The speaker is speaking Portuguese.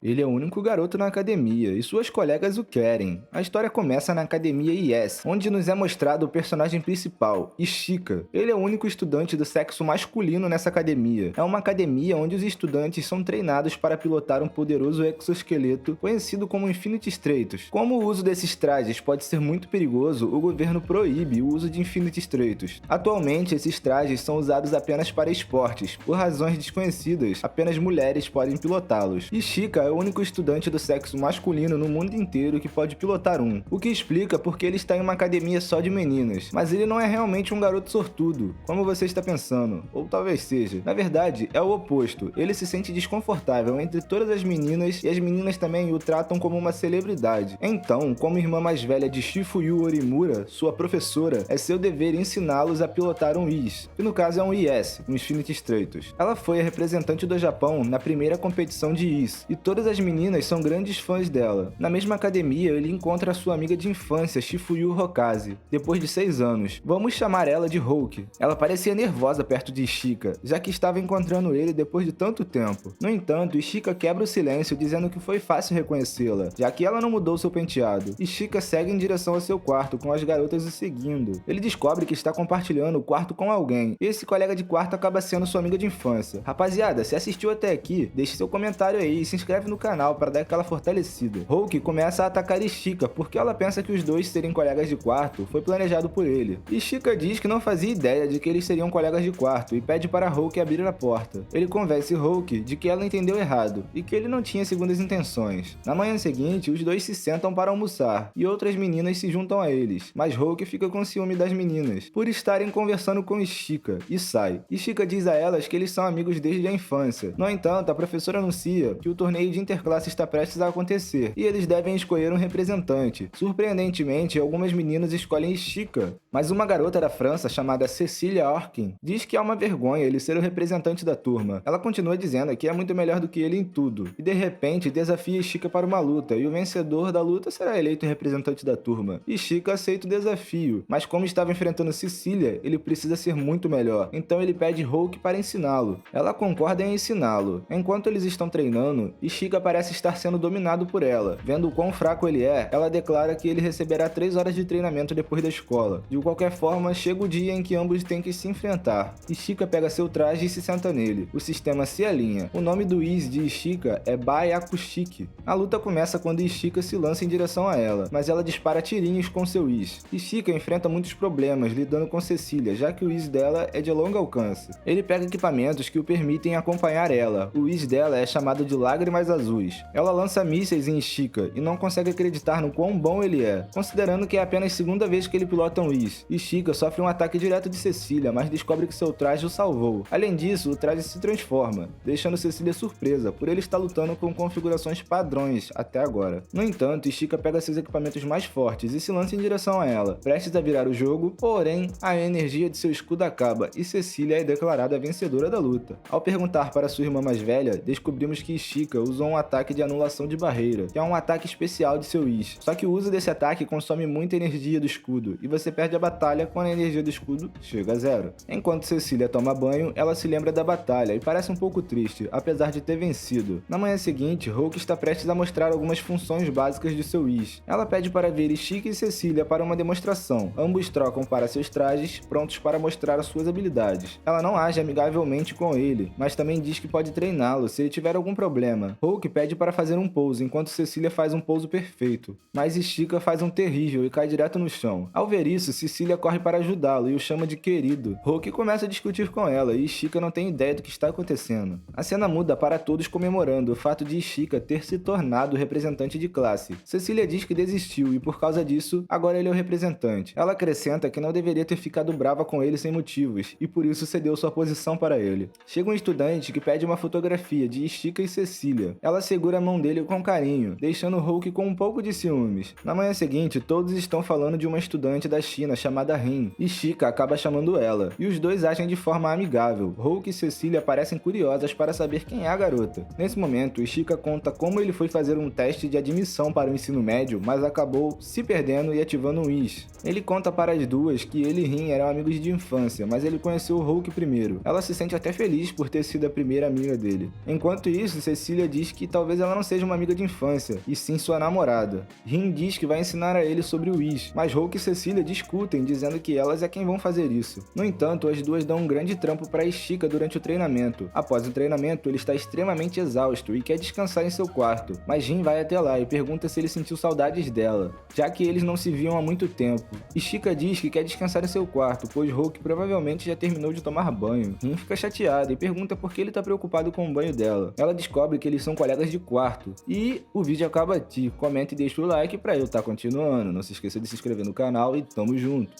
Ele é o único garoto na academia e suas colegas o querem. A história começa na academia IS, onde nos é mostrado o personagem principal, Ishika. Ele é o único estudante do sexo masculino nessa academia. É uma academia onde os estudantes são treinados para pilotar um poderoso exoesqueleto conhecido como Infinity Stratos. Como o uso desses trajes pode ser muito perigoso, o governo proíbe o uso de Infinity Stratos. Atualmente, esses trajes são usados apenas para esportes. Por razões desconhecidas, apenas mulheres podem pilotá-los. Ishika é o único estudante do sexo masculino no mundo inteiro que pode pilotar um, o que explica porque ele está em uma academia só de meninas. Mas ele não é realmente um garoto sortudo, como você está pensando, ou talvez seja. Na verdade, é o oposto. Ele se sente desconfortável entre todas as meninas e as meninas também o tratam como uma celebridade. Então, como irmã mais velha de Shifuyu Orimura, sua professora, é seu dever ensiná-los a pilotar um IS, que no caso é um IS, um Infinity Stratos. Ela foi a representante do Japão na primeira competição de IS, e todas as meninas são grandes fãs dela. Na mesma academia, ele encontra a sua amiga de infância, Shifuyu Hokaze, depois de 6 anos. Vamos chamar ela de Hulk. Ela parecia nervosa perto de Ishika, já que estava encontrando ele depois de tanto tempo. No entanto, Ishika quebra o silêncio dizendo que foi fácil reconhecê-la, já que ela não mudou seu penteado. Ishika segue em direção ao seu quarto, com as garotas o seguindo. Ele descobre que está compartilhando o quarto com alguém, e esse colega de quarto acaba sendo sua amiga de infância. Rapaziada, se assistiu até aqui, deixe seu comentário aí e se inscreve no canal para dar aquela fortalecida. Hulk começa a atacar Ishika porque ela pensa que os dois serem colegas de quarto foi planejado por ele. Ishika diz que não fazia ideia de que eles seriam colegas de quarto e pede para Hulk abrir a porta. Ele convence Hulk de que ela entendeu errado e que ele não tinha segundas intenções. Na manhã seguinte, os dois se sentam para almoçar e outras meninas se juntam a eles, mas Hulk fica com ciúme das meninas por estarem conversando com Ishika e sai. Ishika diz a elas que eles são amigos desde a infância. No entanto, a professora anuncia que o torneio de interclasse está prestes a acontecer e eles devem escolher um representante. Surpreendentemente, algumas meninas escolhem Ishika, mas uma garota da França chamada Cecilia Orkin diz que é uma vergonha ele ser o representante da turma. Ela continua dizendo que é muito melhor do que ele em tudo e de repente desafia Ishika para uma luta e o vencedor da luta será eleito representante da turma. Ishika aceita o desafio, mas como estava enfrentando Cecilia, ele precisa ser muito melhor, então ele pede Hulk para ensiná-lo. Ela concorda em ensiná-lo. Enquanto eles estão treinando, Ishika parece estar sendo dominado por ela. Vendo o quão fraco ele é, ela declara que ele receberá 3 horas de treinamento depois da escola. De qualquer forma, chega o dia em que ambos têm que se enfrentar. Ishika pega seu traje e se senta nele. O sistema se alinha. O nome do Is de Ishika é Byakushiki. A luta começa quando Ishika se lança em direção a ela, mas ela dispara tirinhos com seu Is. Ishika enfrenta muitos problemas lidando com Cecilia, já que o Is dela é de longo alcance. Ele pega equipamentos que o permitem acompanhar ela. O Is dela é chamado de Lágrimas Azuis. Ela lança mísseis em Ishika e não consegue acreditar no quão bom ele é, considerando que é apenas a segunda vez que ele pilota um Is. Ishika sofre um ataque direto de Cecilia, mas descobre que seu traje o salvou. Além disso, o traje se transforma, deixando Cecilia surpresa por ele estar lutando com configurações padrões até agora. No entanto, Ishika pega seus equipamentos mais fortes e se lança em direção a ela, prestes a virar o jogo, porém, a energia de seu escudo acaba e Cecilia é declarada vencedora da luta. Ao perguntar para sua irmã mais velha, descobrimos que Ishika usou um ataque de anulação de barreira, que é um ataque especial de seu Is. Só que o uso desse ataque consome muita energia do escudo e você perde a batalha quando a energia do escudo chega a zero. Enquanto Cecilia toma banho, ela se lembra da batalha e parece um pouco triste, apesar de ter vencido. Na manhã seguinte, Hulk está prestes a mostrar algumas funções básicas de seu Is. Ela pede para ver Ishika e Cecilia para uma demonstração. Ambos trocam para seus trajes, prontos para mostrar as suas habilidades. Ela não age amigavelmente com ele, mas também diz que pode treiná-lo se ele tiver algum problema. Hulk pede para fazer um pouso, enquanto Cecilia faz um pouso perfeito, mas Ishika faz um terrível e cai direto no chão. Ao ver isso, Cecilia corre para ajudá-lo e o chama de querido. Hulk começa a discutir com ela e Ishika não tem ideia do que está acontecendo. A cena muda para todos comemorando o fato de Ishika ter se tornado representante de classe. Cecilia diz que desistiu e por causa disso, agora ele é o representante. Ela acrescenta que não deveria ter ficado brava com ele sem motivos e por isso cedeu sua posição para ele. Chega um estudante que pede uma fotografia de Ishika e Cecilia. Ela segura a mão dele com carinho, deixando Hulk com um pouco de ciúmes. Na manhã seguinte, todos estão falando de uma estudante da China chamada Rin. Ishika acaba chamando ela, e os dois agem de forma amigável. Hulk e Cecilia parecem curiosas para saber quem é a garota. Nesse momento, Ishika conta como ele foi fazer um teste de admissão para o ensino médio, mas acabou se perdendo e ativando um Is. Ele conta para as duas que ele e Rin eram amigos de infância, mas ele conheceu o Hulk primeiro. Ela se sente até feliz por ter sido a primeira amiga dele. Enquanto isso, Cecilia diz diz que talvez ela não seja uma amiga de infância, e sim sua namorada. Rin diz que vai ensinar a ele sobre o Whis, mas Hulk e Cecília discutem, dizendo que elas é quem vão fazer isso. No entanto, as duas dão um grande trampo para Ishika durante o treinamento. Após o treinamento, ele está extremamente exausto e quer descansar em seu quarto, mas Rin vai até lá e pergunta se ele sentiu saudades dela, já que eles não se viam há muito tempo. Ishika diz que quer descansar em seu quarto, pois Hulk provavelmente já terminou de tomar banho. Rin fica chateada e pergunta por que ele está preocupado com o banho dela. Ela descobre que eles são colegas de quarto. E o vídeo acaba aqui. Comenta e deixa o like para eu estar continuando. Não se esqueça de se inscrever no canal e tamo junto.